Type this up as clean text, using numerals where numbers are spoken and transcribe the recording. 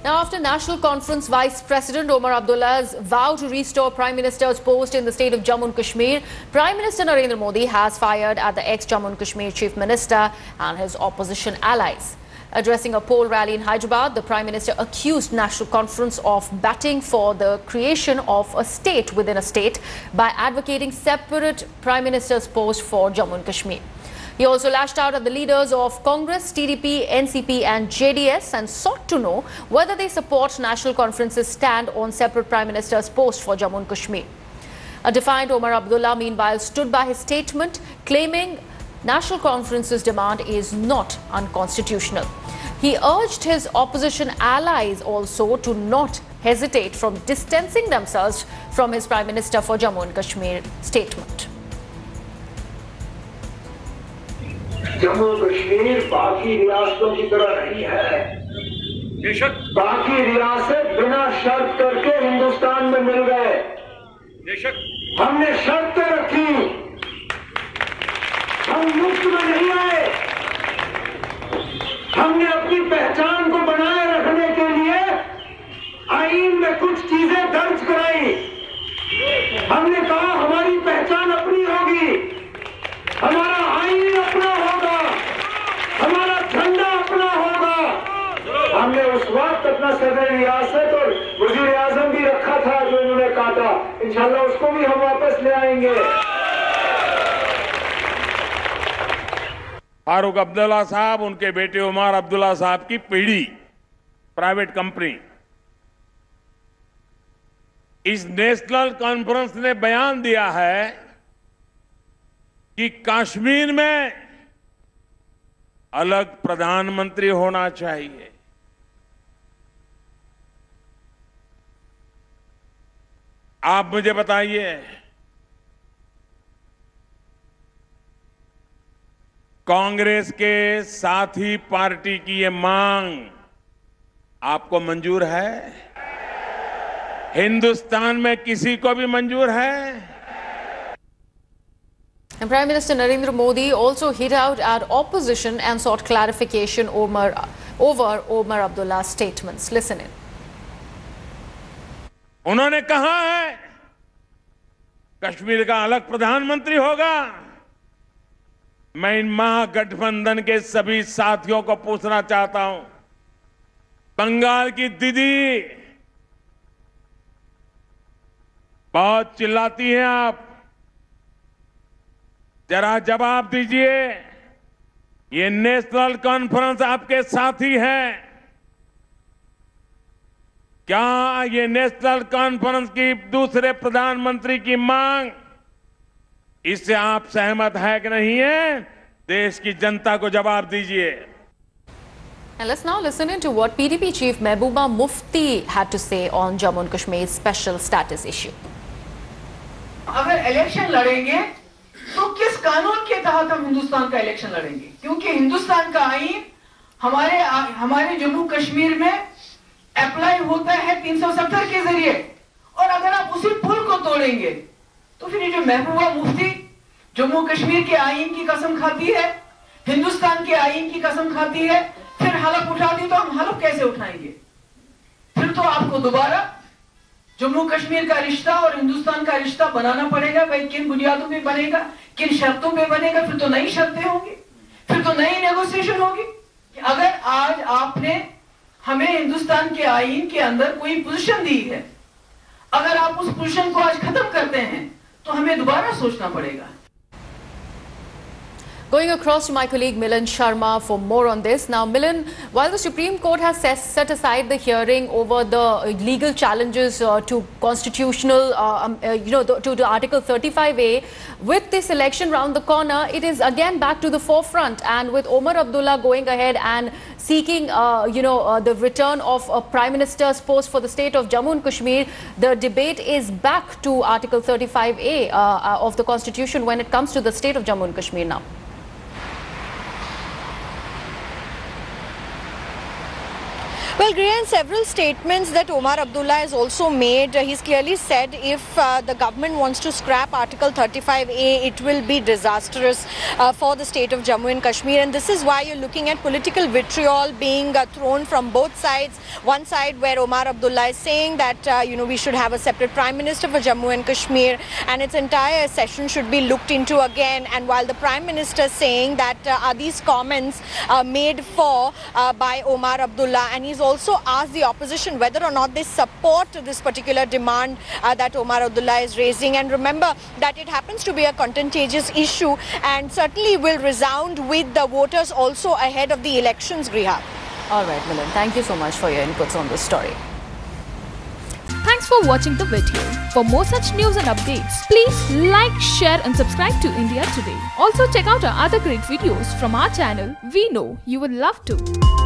Now, after National Conference Vice President Omar Abdullah's vow to restore Prime Minister's post in the state of Jammu and Kashmir, Prime Minister Narendra Modi has fired at the ex-Jammu and Kashmir Chief Minister and his opposition allies. Addressing a poll rally in Hyderabad, the Prime Minister accused National Conference of batting for the creation of a state within a state by advocating separate Prime Minister's post for Jammu and Kashmir. He also lashed out at the leaders of Congress, TDP, NCP and JDS and sought to know whether they support National Conference's stand on separate Prime Minister's post for Jammu and Kashmir. A defiant Omar Abdullah, meanwhile, stood by his statement, claiming National Conference's demand is not unconstitutional. He urged his opposition allies also to not hesitate from distancing themselves from his Prime Minister for Jammu and Kashmir statement. Jammu Kashmir बाकी रियासतों की तरह नहीं है। बेशक बाकी रियासत बिना शर्त करके हिंदुस्तान में मिल गए। बेशक हमने शर्तें रखी, हम मुफ्त में नहीं आए। हमने अपनी पहचान को बनाए रखने के लिए आईन में कुछ चीजें दर्ज कराई। हमने कहा हमारी पहचान अपनी होगी, हमारा आईन अपना होगा, हमारा झंडा अपना होगा। हमने उस वक्त अपना सदर रियासत और वजीर आजम भी रखा था जो इन्होंने काटा। इंशाल्लाह उसको भी हम वापस ले आएंगे। फारूक अब्दुल्ला साहब, उनके बेटे उमर अब्दुल्ला साहब की पीढ़ी प्राइवेट कंपनी, इस नेशनल कॉन्फ्रेंस ने बयान दिया है कि कश्मीर में अलग प्रधानमंत्री होना चाहिए। आप मुझे बताइए, कांग्रेस के साथी पार्टी की ये मांग आपको मंजूर है? हिंदुस्तान में किसी को भी मंजूर है? And Prime Minister Narendra Modi also hit out at opposition and sought clarification over Omar Abdullah's statements. Listen in. उन्होंने कहा है कश्मीर का अलग प्रधानमंत्री होगा। मैं इन महागठबंधन के सभी साथियों को पूछना चाहता हूं, बंगाल की दीदी, बहुत चिल्लाती हैं आप, जरा जवाब दीजिए। ये नेशनल कॉन्फ्रेंस आपके साथी है, क्या ये नेशनल कॉन्फ्रेंस की दूसरे प्रधानमंत्री की मांग, इससे आप सहमत है कि नहीं है? देश की जनता को जवाब दीजिए। And let's now listen in to what PDP Chief Mehbooba Mufti had to say on Jammu and Kashmir's special status issue. अगर इलेक्शन लड़ेंगे तो किस कानून के तहत हम हिंदुस्तान का इलेक्शन लड़ेंगे? क्योंकि हिंदुस्तान का आईन हमारे जम्मू कश्मीर में अप्लाई होता है 370 के जरिए, और अगर आप उसी पुल को तोड़ेंगे तो फिर ये जो महबूबा मुफ्ती जम्मू कश्मीर के आईन की कसम खाती है, हिंदुस्तान के आईन की कसम खाती है, फिर हलफ उठाती, तो हम हलफ कैसे उठाएंगे? फिर तो आपको दोबारा जम्मू कश्मीर का रिश्ता और हिंदुस्तान का रिश्ता बनाना पड़ेगा। भाई किन बुनियादों पे बनेगा, किन शर्तों पे बनेगा? फिर तो नई शर्तें होंगी, फिर तो नई नेगोशिएशन होगी। अगर आज आपने हमें हिंदुस्तान के आईन के अंदर कोई पोजीशन दी है, अगर आप उस पोजीशन को आज खत्म करते हैं तो हमें दोबारा सोचना पड़ेगा। Going across to my colleague Milan Sharma for more on this. Now, Milan, while the Supreme Court has set aside the hearing over the legal challenges to constitutional, to Article 35A, with this election round the corner, it is again back to the forefront. And with Omar Abdullah going ahead and seeking, the return of a Prime Minister's post for the state of Jammu and Kashmir, the debate is back to Article 35A of the Constitution when it comes to the state of Jammu and Kashmir now. Well, Well, Griha, in several statements that Omar Abdullah has also made, he's clearly said if the government wants to scrap Article 35A, it will be disastrous for the state of Jammu and Kashmir. And this is why you're looking at political vitriol being thrown from both sides. One side where Omar Abdullah is saying that, we should have a separate Prime Minister for Jammu and Kashmir and its entire session should be looked into again. And while the Prime Minister is saying that are these comments made for by Omar Abdullah, and he's also asked the opposition whether or not they support this particular demand that Omar Abdullah is raising. And remember that it happens to be a contentious issue and certainly will resound with the voters also ahead of the elections, Griha. All right, Milind, thank you so much for your inputs on this story. Thanks for watching the video. For more such news and updates, please like, share and subscribe to India Today. Also check out our other great videos from our channel. We know you would love to.